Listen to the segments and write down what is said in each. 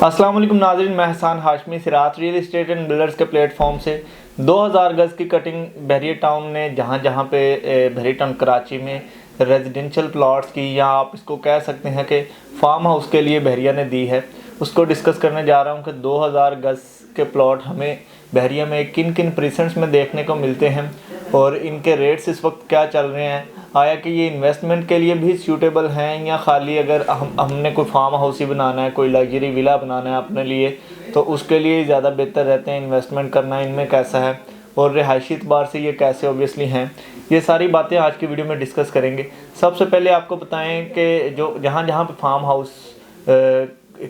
अस्सलाम वालेकुम नाज़रीन, मैं हसन हाशमी सिरात रियल एस्टेट एंड बिल्डर्स के प्लेटफॉर्म से 2000 गज़ की कटिंग बहरिया टाउन ने जहाँ पे बहरिया टाउन कराची में रेजिडेंशियल प्लॉट्स की, या आप इसको कह सकते हैं कि फार्म हाउस के लिए बहरिया ने दी है, उसको डिस्कस करने जा रहा हूँ कि 2000 गज़ के प्लॉट हमें बहरिया में किन किन प्रीसेंट्स में देखने को मिलते हैं और इनके रेट्स इस वक्त क्या चल रहे हैं। आया कि ये इन्वेस्टमेंट के लिए भी सूटेबल हैं, या खाली अगर हमने कोई फार्म हाउस ही बनाना है, कोई लग्जरी विला बनाना है अपने लिए, तो उसके लिए ज़्यादा बेहतर रहते हैं इन्वेस्टमेंट करना। इनमें कैसा है और रिहायशी एतबार से ये कैसे ऑब्वियसली हैं, ये सारी बातें आज की वीडियो में डिस्कस करेंगे। सबसे पहले आपको बताएं कि जो जहाँ जहाँ पे फार्म हाउस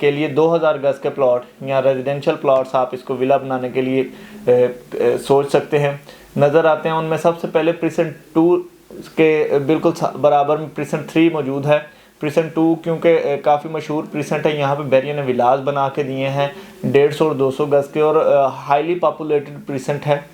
के लिए 2000 गज़ के प्लॉट या रेजिडेंशियल प्लॉट्स आप इसको विला बनाने के लिए सोच सकते हैं, नज़र आते हैं। उनमें सबसे पहले प्रीसेंट 2 के बिल्कुल बराबर में प्रीसेंट 3 मौजूद है। प्रीसेंट 2 क्योंकि काफ़ी मशहूर प्रीसेंट है, यहाँ पे बहरिया ने विलास बना के दिए हैं 150 और 200 गज़ के, और हाईली पॉपुलेटेड प्रीसेंट है।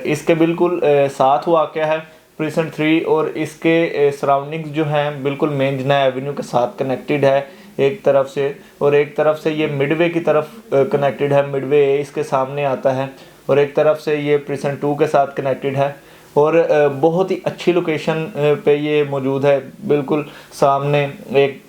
इसके बिल्कुल साथ वाक़या है प्रीसेंट 3, और इसके सराउंडिंग्स जो हैं बिल्कुल मेन जिना एवेन्यू के साथ कनेक्टेड है एक तरफ से, और एक तरफ से ये मिडवे की तरफ कनेक्टेड है। मिडवे इसके सामने आता है, और एक तरफ से ये प्रीसेंट 2 के साथ कनेक्टेड है, और बहुत ही अच्छी लोकेशन पे ये मौजूद है। बिल्कुल सामने एक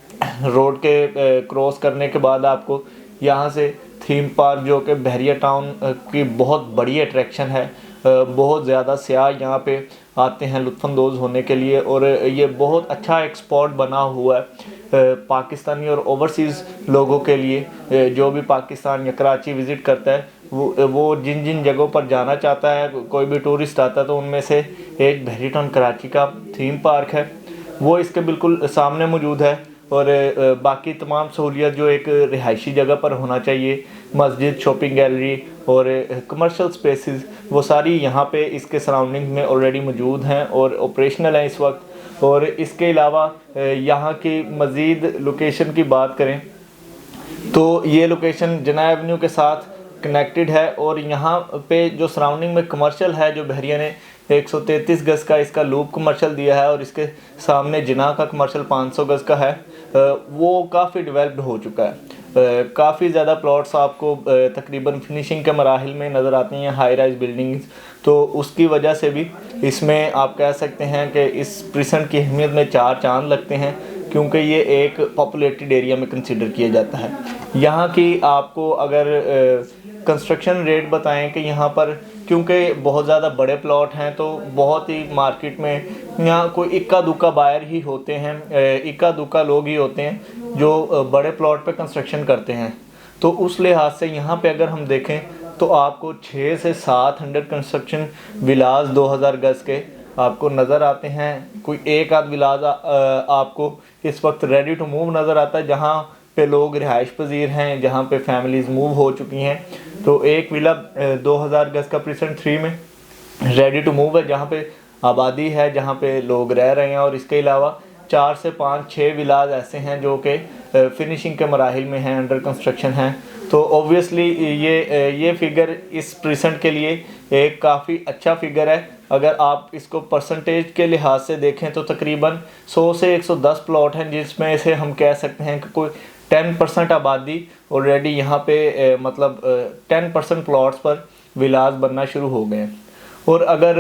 रोड के क्रॉस करने के बाद आपको यहाँ से थीम पार्क, जो कि बहरिया टाउन की बहुत बड़ी अट्रैक्शन है, बहुत ज़्यादा सियाह यहाँ पे आते हैं लुत्फ़अंदोज़ होने के लिए, और ये बहुत अच्छा एक स्पॉट बना हुआ है पाकिस्तानी और ओवरसीज़ लोगों के लिए। जो भी पाकिस्तान या कराची विज़िट करता है, वो जिन जिन जगहों पर जाना चाहता है, कोई भी टूरिस्ट आता है, तो उनमें से एक बहरिया टाउन कराची का थीम पार्क है, वो इसके बिल्कुल सामने मौजूद है। और बाकी तमाम सहूलियत जो एक रिहायशी जगह पर होना चाहिए, मस्जिद, शॉपिंग गैलरी और कमर्शियल स्पेसेस, वो सारी यहाँ पे इसके सराउंडिंग में ऑलरेडी मौजूद हैं और ऑपरेशनल हैं इस वक्त। और इसके अलावा यहाँ की मज़ीद लोकेशन की बात करें तो ये लोकेशन जिना एवेन्यू के साथ कनेक्टेड है, और यहाँ पे जो सराउंडिंग में कमर्शियल है, जो बहरिया ने 133 गज़ का इसका लूप कमर्शियल दिया है, और इसके सामने जिना का कमर्शियल 500 गज़ का है, वो काफ़ी डेवलप्ड हो चुका है। काफ़ी ज़्यादा प्लॉट्स आपको तकरीबन फिनिशिंग के मराहिल में नज़र आती हैं, हाई राइज बिल्डिंग्स, तो उसकी वजह से भी इसमें आप कह सकते हैं कि इस प्रीसेंट की अहमियत में 4 चांद लगते हैं, क्योंकि ये एक पॉपुलेटेड एरिया में कंसिडर किया जाता है। यहाँ की आपको अगर कंस्ट्रक्शन रेट बताएं कि यहाँ पर क्योंकि बहुत ज़्यादा बड़े प्लॉट हैं, तो बहुत ही मार्केट में यहाँ कोई इक्का दुक्का बायर ही होते हैं, इक्का दुक्का लोग ही होते हैं जो बड़े प्लॉट पे कंस्ट्रक्शन करते हैं। तो उस लिहाज से यहाँ पे अगर हम देखें तो आपको 6 से 7 अंडर कंस्ट्रक्शन विलास 2000 गज़ के आपको नज़र आते हैं। कोई एक आध विलास आपको इस वक्त रेडी टू मूव नज़र आता है, जहाँ पे लोग रिहाइश पजीर हैं, जहाँ पे फैमिलीज़ मूव हो चुकी हैं। तो एक विला 2000 गज़ का प्रीसेंट 3 में रेडी टू मूव है, जहाँ पे आबादी है, जहाँ पे लोग रह रहे हैं। और इसके अलावा 4 से 5-6 विलाज ऐसे हैं जो कि फिनिशिंग के मराहिल में हैं, अंडर कंस्ट्रक्शन हैं। तो ऑब्वियसली ये फिगर इस प्रीसेंट के लिए एक काफ़ी अच्छा फिगर है। अगर आप इसको परसेंटेज के लिहाज से देखें तो तकरीबन 100 से 110 प्लॉट हैं, जिसमें से हम कह सकते हैं कि कोई 10% आबादी ऑलरेडी यहाँ पे मतलब 10% प्लॉट्स पर विलास बनना शुरू हो गए हैं। और अगर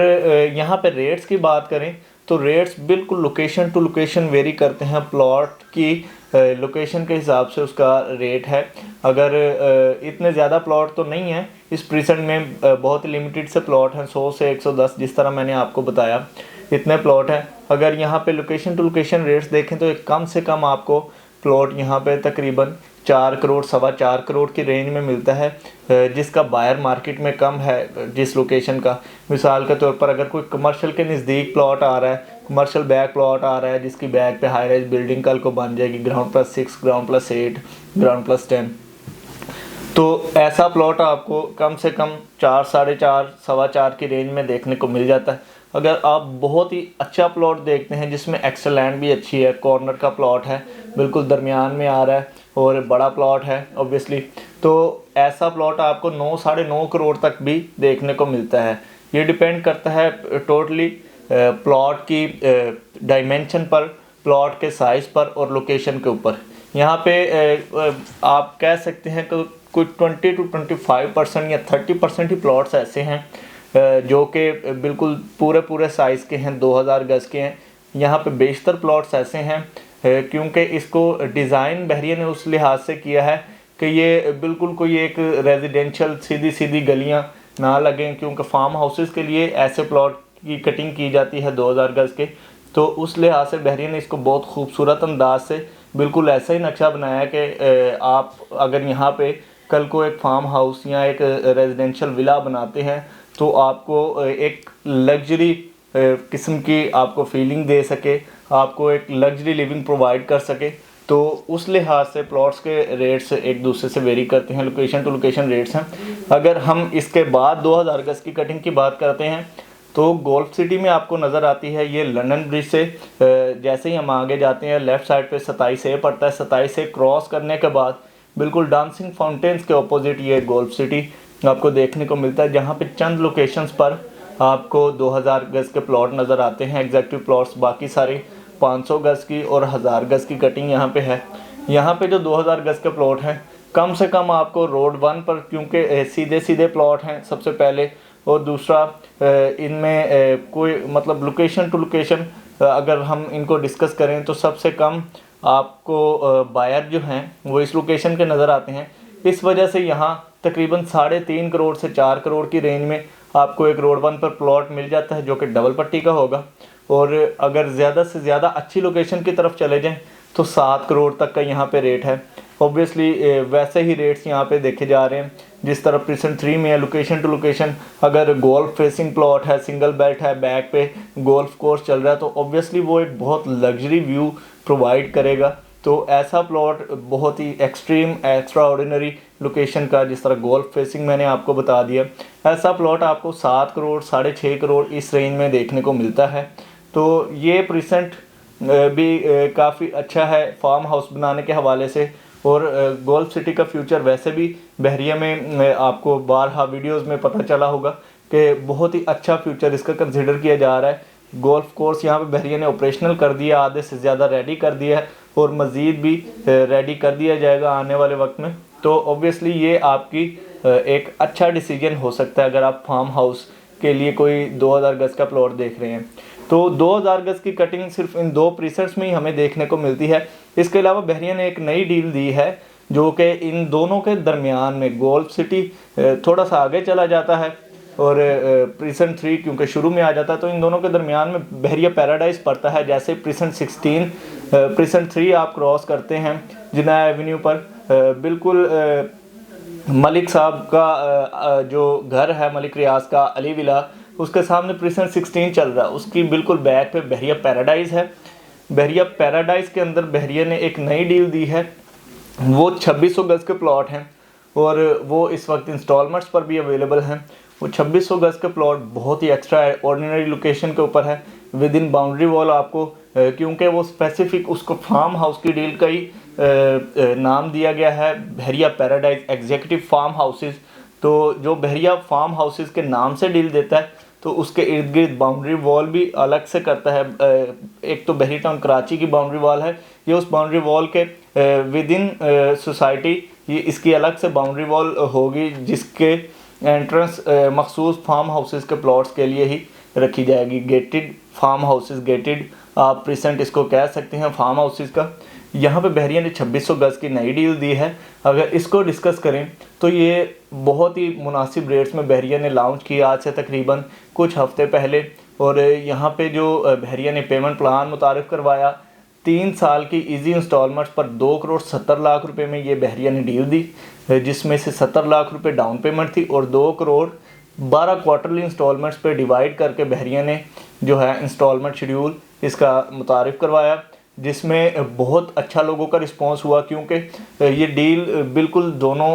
यहाँ पे रेट्स की बात करें तो रेट्स बिल्कुल लोकेशन टू लोकेशन वेरी करते हैं, प्लॉट की लोकेशन के हिसाब से उसका रेट है। अगर इतने ज़्यादा प्लॉट तो नहीं है इस प्रीसेंट में, बहुत लिमिटेड से प्लॉट हैं, 100 से 110 जिस तरह मैंने आपको बताया इतने प्लॉट हैं। अगर यहाँ पे लोकेशन टू लोकेशन रेट्स देखें तो एक कम से कम आपको प्लॉट यहाँ पे तकरीबन 4 करोड़ 4.25 करोड़ की रेंज में मिलता है, जिसका बायर मार्केट में कम है जिस लोकेशन का। मिसाल के तौर पर अगर कोई कमर्शियल के नज़दीक प्लॉट आ रहा है, कमर्शियल बैक प्लॉट आ रहा है, जिसकी बैक पे हाई राइज बिल्डिंग कल को बन जाएगी, ग्राउंड +6, ग्राउंड +8, ग्राउंड +10, तो ऐसा प्लॉट आपको कम से कम 4, 4.5, 4.25 की रेंज में देखने को मिल जाता है। अगर आप बहुत ही अच्छा प्लॉट देखते हैं जिसमें एक्सेल लैंड भी अच्छी है, कॉर्नर का प्लॉट है, बिल्कुल दरमियान में आ रहा है और बड़ा प्लॉट है ऑब्वियसली, तो ऐसा प्लॉट आपको 9, 9.5 करोड़ तक भी देखने को मिलता है। ये डिपेंड करता है टोटली प्लॉट की डायमेंशन पर, प्लॉट के साइज़ पर और लोकेशन के ऊपर। यहाँ पे आप कह सकते हैं कि कुछ 20 to 25% या 30% ही प्लॉट्स ऐसे हैं जो कि बिल्कुल पूरे पूरे साइज़ के हैं, 2000 गज़ के हैं। यहाँ पे बेशतर प्लॉट्स ऐसे हैं क्योंकि इसको डिज़ाइन बहरिया ने उस लिहाज से किया है कि ये बिल्कुल कोई एक रेजिडेंशियल सीधी सीधी गलियाँ ना लगें, क्योंकि फार्म हाउसेस के लिए ऐसे प्लॉट की कटिंग की जाती है 2000 गज़ के। तो उस लिहाज से बहरिया ने इसको बहुत खूबसूरत अंदाज से बिल्कुल ऐसा ही नक्शा बनाया कि आप अगर यहाँ पे कल को एक फार्म हाउस या एक रेजिडेंशियल विला बनाते हैं तो आपको एक लग्जरी किस्म की आपको फीलिंग दे सके, आपको एक लग्जरी लिविंग प्रोवाइड कर सके। तो उस लिहाज से प्लॉट्स के रेट्स एक दूसरे से वेरी करते हैं, लोकेशन टू लोकेशन रेट्स हैं। अगर हम इसके बाद 2000 गज़ की कटिंग की बात करते हैं तो गोल्फ सिटी में आपको नज़र आती है ये लंदन ब्रिज से जैसे ही हम आगे जाते हैं लेफ़्ट साइड पे 27 ए पड़ता है। 27 से क्रॉस करने के बाद बिल्कुल डांसिंग फाउंटेन्स के ऑपोजिट ये गोल्फ सिटी आपको देखने को मिलता है, जहाँ पे चंद लोकेशंस पर आपको 2000 गज़ के प्लॉट नज़र आते हैं एग्जैक्टिव प्लॉट्स। बाकी सारे 500 गज़ की और 1000 गज़ की कटिंग यहाँ पे है। यहाँ पे जो 2000 गज़ के प्लॉट हैं कम से कम आपको रोड 1 पर, क्योंकि सीधे सीधे प्लॉट हैं सबसे पहले, और दूसरा इनमें कोई मतलब लोकेशन टू लोकेशन अगर हम इनको डिस्कस करें तो सबसे कम आपको बायर जो हैं वो इस लोकेशन के नज़र आते हैं। इस वजह से यहाँ तकरीबन 3.5 करोड़ से 4 करोड़ की रेंज में आपको एक रोड 1 पर प्लॉट मिल जाता है जो कि डबल पट्टी का होगा। और अगर ज़्यादा से ज़्यादा अच्छी लोकेशन की तरफ चले जाएं तो 7 करोड़ तक का यहाँ पे रेट है। ऑब्वियसली वैसे ही रेट्स यहाँ पे देखे जा रहे हैं जिस तरह प्रीसेंट 3 में है लोकेशन टू लोकेशन। अगर गोल्फ फेसिंग प्लॉट है, सिंगल बेल्ट है, बैक पे गोल्फ कोर्स चल रहा है तो ऑब्वियसली वो एक बहुत लग्जरी व्यू प्रोवाइड करेगा। तो ऐसा प्लॉट बहुत ही एक्सट्रीम एक्स्ट्रा ऑर्डिनरी लोकेशन का, जिस तरह गोल्फ फेसिंग मैंने आपको बता दिया, ऐसा प्लॉट आपको 7 करोड़ 6.5 करोड़ इस रेंज में देखने को मिलता है। तो ये प्रीसेंट भी काफ़ी अच्छा है फार्म हाउस बनाने के हवाले से। और गोल्फ सिटी का फ्यूचर वैसे भी बहरिया में आपको बारहा वीडियोस में पता चला होगा कि बहुत ही अच्छा फ्यूचर इसका कंसिडर किया जा रहा है। गोल्फ कोर्स यहाँ पे बहरिया ने ऑपरेशनल कर दिया, आधे से ज़्यादा रेडी कर दिया है और मज़ीद भी रेडी कर दिया जाएगा आने वाले वक्त में। तो ऑब्वियसली ये आपकी एक अच्छा डिसीजन हो सकता है अगर आप फार्म हाउस के लिए कोई 2000 गज़ का प्लॉट देख रहे हैं। तो 2000 गज़ की कटिंग सिर्फ इन 2 प्रीसेट्स में ही हमें देखने को मिलती है। इसके अलावा बहरिया ने एक नई डील दी है जो कि इन दोनों के दरमियान में गोल्फ सिटी थोड़ा सा आगे चला जाता है और प्रीसेंट 3 क्योंकि शुरू में आ जाता है, तो इन दोनों के दरमियान में बहरिया पैराडाइज पड़ता है। जैसे प्रीसेंट 16 प्रीसेंट 3 आप क्रॉस करते हैं जिना एवेन्यू पर, बिल्कुल मलिक साहब का जो घर है मलिक रियाज का अली विला, उसके सामने प्रीसेंट 16 चल रहा है, उसकी बिल्कुल बैक पे बहरिया पैराडाइज है। बहरिया पैराडाइज के अंदर बहरिया ने एक नई डील दी है, वो 2600 गज़ के प्लॉट हैं और वो इस वक्त इंस्टॉलमेंट्स पर भी अवेलेबल हैं। वो 2600 गज़ के प्लॉट बहुत ही एक्स्ट्रा ऑर्डिनरी लोकेशन के ऊपर है, विद इन बाउंड्री वॉल आपको, क्योंकि वो स्पेसिफिक उसको फार्म हाउस की डील का ही नाम दिया गया है, बहरिया पैराडाइज एग्जीक्यूटिव फार्म हाउसेस। तो जो बहरिया फार्म हाउसेस के नाम से डील देता है तो उसके इर्द गिर्द बाउंड्री वॉल भी अलग से करता है। एक तो बहरी टाउन कराची की बाउंड्री वॉल है, ये उस बाउंड्री वॉल के विद इन सोसाइटी ये इसकी अलग से बाउंड्री वॉल होगी जिसके एंट्रेंस मखसूस फार्म हाउसेस के प्लॉट्स के लिए ही रखी जाएगी। गेटेड फार्म हाउसेस, गेटेड आप प्रेजेंट इसको कह सकते हैं फार्म हाउसेस का। यहाँ पे बहरिया ने 2600 गज़ की नई डील दी है। अगर इसको डिस्कस करें तो ये बहुत ही मुनासिब रेट्स में बहरिया ने लॉन्च किया आज से तकरीबन कुछ हफ्ते पहले। और यहाँ पे जो बहरिया ने पेमेंट प्लान मुतारिफ़ करवाया 3 साल की इजी इंस्टॉलमेंट्स पर 2 करोड़ 70 लाख रुपए में ये बहरिया ने डील दी, जिसमें से 70 लाख रुपए डाउन पेमेंट थी और 2 करोड़ 12 क्वार्टरली इंस्टॉलमेंट्स पे डिवाइड करके बहरिया ने जो है इंस्टॉलमेंट शेड्यूल इसका मुतारिफ़ करवाया, जिसमें बहुत अच्छा लोगों का रिस्पांस हुआ क्योंकि ये डील बिल्कुल दोनों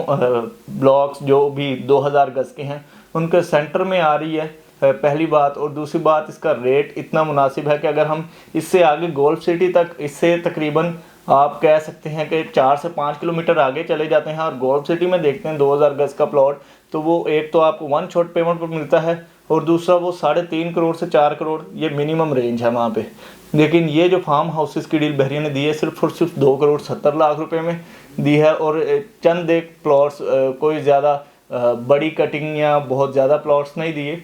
ब्लॉक्स जो भी 2000 गज़ के हैं उनके सेंटर में आ रही है, पहली बात। और दूसरी बात इसका रेट इतना मुनासिब है कि अगर हम इससे आगे गोल्फ सिटी तक, इससे तकरीबन आप कह सकते हैं कि 4 से 5 किलोमीटर आगे चले जाते हैं और गोल्फ सिटी में देखते हैं 2000 गज़ का प्लॉट, तो वो एक तो आपको 1 शॉट पेमेंट पर मिलता है और दूसरा वो 3.5 करोड़ से 4 करोड़ ये मिनिमम रेंज है वहाँ पे। लेकिन ये जो फार्म हाउसेस की डील बहरिया ने दी है सिर्फ और सिर्फ 2,70,00,000 रुपए में दी है, और चंद एक प्लॉट्स, कोई ज़्यादा बड़ी कटिंग या बहुत ज़्यादा प्लॉट्स नहीं दिए।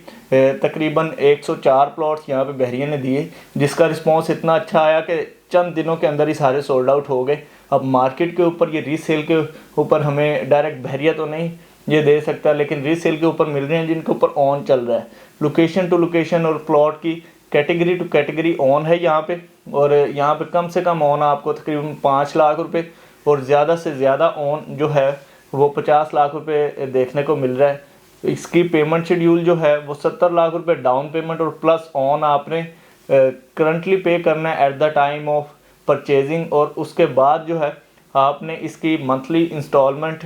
तकरीबन 104 प्लॉट्स यहाँ पे बहरिया ने दिए, जिसका रिस्पॉन्स इतना अच्छा आया कि चंद दिनों के अंदर ही सारे सोल्ड आउट हो गए। अब मार्केट के ऊपर ये रीसेल के ऊपर हमें डायरेक्ट बहरिया तो नहीं ये दे सकता, लेकिन रीसेल के ऊपर मिल रहे हैं जिनके ऊपर ऑन चल रहा है। लोकेशन टू लोकेशन और प्लॉट की कैटेगरी टू कैटेगरी ऑन है यहाँ पे, और यहाँ पे कम से कम ऑन आपको तकरीबन 5 लाख रुपए और ज़्यादा से ज़्यादा ऑन जो है वो 50 लाख रुपए देखने को मिल रहा है। इसकी पेमेंट शेड्यूल जो है वो 70 लाख रुपए डाउन पेमेंट और प्लस ऑन आपने करंटली पे करना है at the time of purchasing, और उसके बाद जो है आपने इसकी मंथली इंस्टॉलमेंट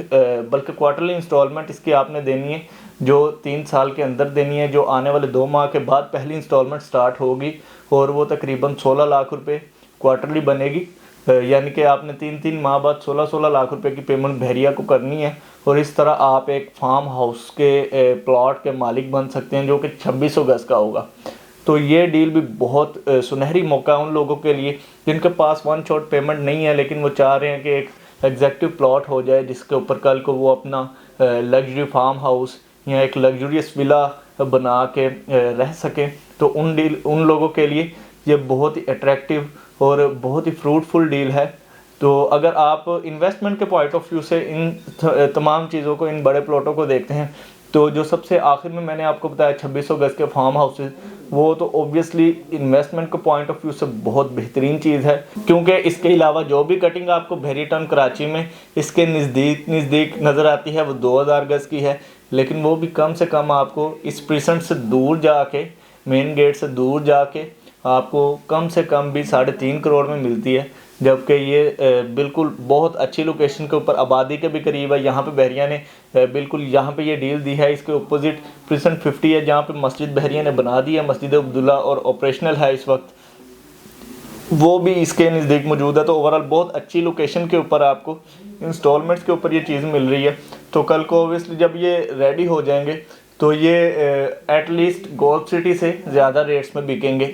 बल्कि क्वार्टरली इंस्टॉलमेंट इसकी आपने देनी है, जो 3 साल के अंदर देनी है, जो आने वाले 2 माह के बाद पहली इंस्टॉलमेंट स्टार्ट होगी, और वो तकरीबन 16 लाख रुपए क्वार्टरली बनेगी। यानी कि आपने 3-3 माह बाद 16-16 लाख रुपए की पेमेंट बहरिया को करनी है, और इस तरह आप एक फार्म हाउस के प्लॉट के मालिक बन सकते हैं जो कि 2600 गज का होगा। तो ये डील भी बहुत सुनहरी मौका उन लोगों के लिए जिनके पास वन शॉट पेमेंट नहीं है, लेकिन वो चाह रहे हैं कि एक एग्जैक्टिव प्लॉट हो जाए जिसके ऊपर कल को वो अपना लग्जरी फार्म हाउस या एक लग्जरियस विला बना के रह सकें। तो उन लोगों के लिए ये बहुत ही अट्रैक्टिव और बहुत ही फ्रूटफुल डील है। तो अगर आप इन्वेस्टमेंट के पॉइंट ऑफ व्यू से इन तमाम चीज़ों को, इन बड़े प्लॉटों को देखते हैं, तो जो सबसे आखिर में मैंने आपको बताया 2600 गज के फार्म हाउसेस, वो तो ऑब्वियसली इन्वेस्टमेंट के पॉइंट ऑफ व्यू से बहुत बेहतरीन चीज़ है, क्योंकि इसके अलावा जो भी कटिंग आपको बहरिया टाउन कराची में इसके नज़दीक नज़र आती है वो 2000 गज की है, लेकिन वो भी कम से कम आपको इस प्रीसेंट से दूर जाके, मेन गेट से दूर जाके आपको कम से कम भी 3.5 करोड़ में मिलती है, जबकि ये बिल्कुल बहुत अच्छी लोकेशन के ऊपर आबादी के भी करीब है। यहाँ पे बहरिया ने बिल्कुल यहाँ पे ये डील दी है, इसके अपोजिट प्रीसेंट 50 है जहाँ पे मस्जिद बहरिया ने बना दी है, मस्जिद अब्दुल्ला, और ऑपरेशनल है इस वक्त, वो भी इसके नज़दीक मौजूद है। तो ओवरऑल बहुत अच्छी लोकेशन के ऊपर आपको इंस्टॉलमेंट्स के ऊपर ये चीज़ मिल रही है। तो कल को ओबियसली जब ये रेडी हो जाएंगे तो ये एटलीस्ट गोल्फ सिटी से ज़्यादा रेट्स में बिकेंगे।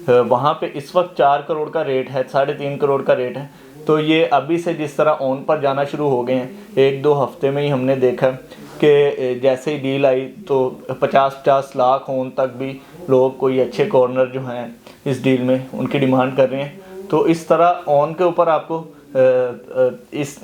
वहाँ पे इस वक्त 4 करोड़ का रेट है, 3.5 करोड़ का रेट है। तो ये अभी से जिस तरह ऑन पर जाना शुरू हो गए हैं, 1-2 हफ्ते में ही हमने देखा कि जैसे ही डील आई तो 50-50 लाख ऑन तक भी लोग कोई अच्छे कॉर्नर जो हैं इस डील में उनकी डिमांड कर रहे हैं। तो इस तरह ऑन के ऊपर आपको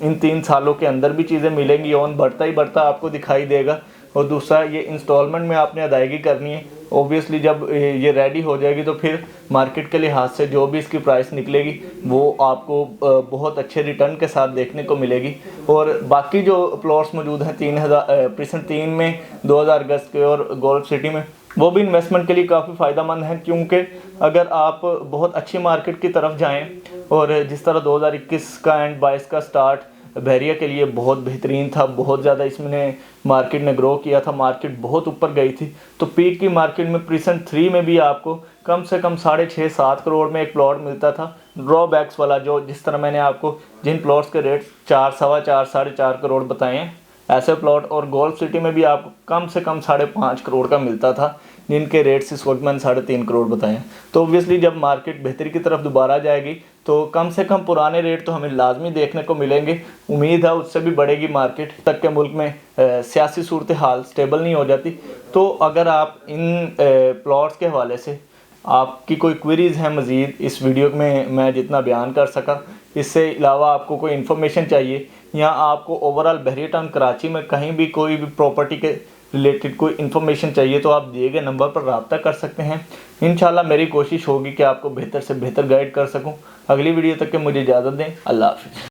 इन 3 सालों के अंदर भी चीज़ें मिलेंगी, ऑन बढ़ता ही बढ़ता आपको दिखाई देगा। और दूसरा, ये इंस्टॉलमेंट में आपने अदायगी करनी है। ओबियसली जब ये रेडी हो जाएगी तो फिर मार्केट के लिहाज से जो भी इसकी प्राइस निकलेगी वो आपको बहुत अच्छे रिटर्न के साथ देखने को मिलेगी। और बाकी जो प्लॉट्स मौजूद हैं 3 में 2000 गज के और गोल्फ सिटी में, वो भी इन्वेस्टमेंट के लिए काफ़ी फ़ायदेमंद है, क्योंकि अगर आप बहुत अच्छी मार्केट की तरफ जाएं, और जिस तरह 2021 का एंड 22 का स्टार्ट बहरिया के लिए बहुत बेहतरीन था, बहुत ज़्यादा इसमें मार्केट ने ग्रो किया था, मार्केट बहुत ऊपर गई थी। तो पीक की मार्केट में प्रीसेंट 3 में भी आपको कम से कम 6.5-7 करोड़ में एक प्लॉट मिलता था, ड्रॉबैक्स वाला, जो जिस तरह मैंने आपको जिन प्लॉट्स के रेट 4, 4.25, 4.5 करोड़ बताए हैं ऐसे प्लॉट। और गोल्फ सिटी में भी आपको कम से कम 5.5 करोड़ का मिलता था, जिनके रेट्स इस वक्त मैंने 3.5 करोड़ बताए हैं। तो ऑब्वियसली जब मार्केट बेहतरी की तरफ दोबारा जाएगी तो कम से कम पुराने रेट तो हमें लाजमी देखने को मिलेंगे। उम्मीद है उससे भी बढ़ेगी मार्केट, तक के मुल्क में सियासी सूरत हाल स्टेबल नहीं हो जाती। तो अगर आप इन प्लॉट्स के हवाले से आपकी कोई क्वेरीज़ हैं मज़ीद, इस वीडियो में मैं जितना बयान कर सका, इससे अलावा आपको कोई इन्फॉर्मेशन चाहिए या आपको ओवरऑल बहरिया टाउन कराची में कहीं भी कोई भी प्रॉपर्टी के रिलेटेड कोई इन्फॉर्मेशन चाहिए, तो आप दिए गए नंबर पर रब्ता कर सकते हैं। इंशाल्लाह मेरी कोशिश होगी कि आपको बेहतर से बेहतर गाइड कर सकूं। अगली वीडियो तक के मुझे इजाज़त दें। अल्लाह हाफ़िज़।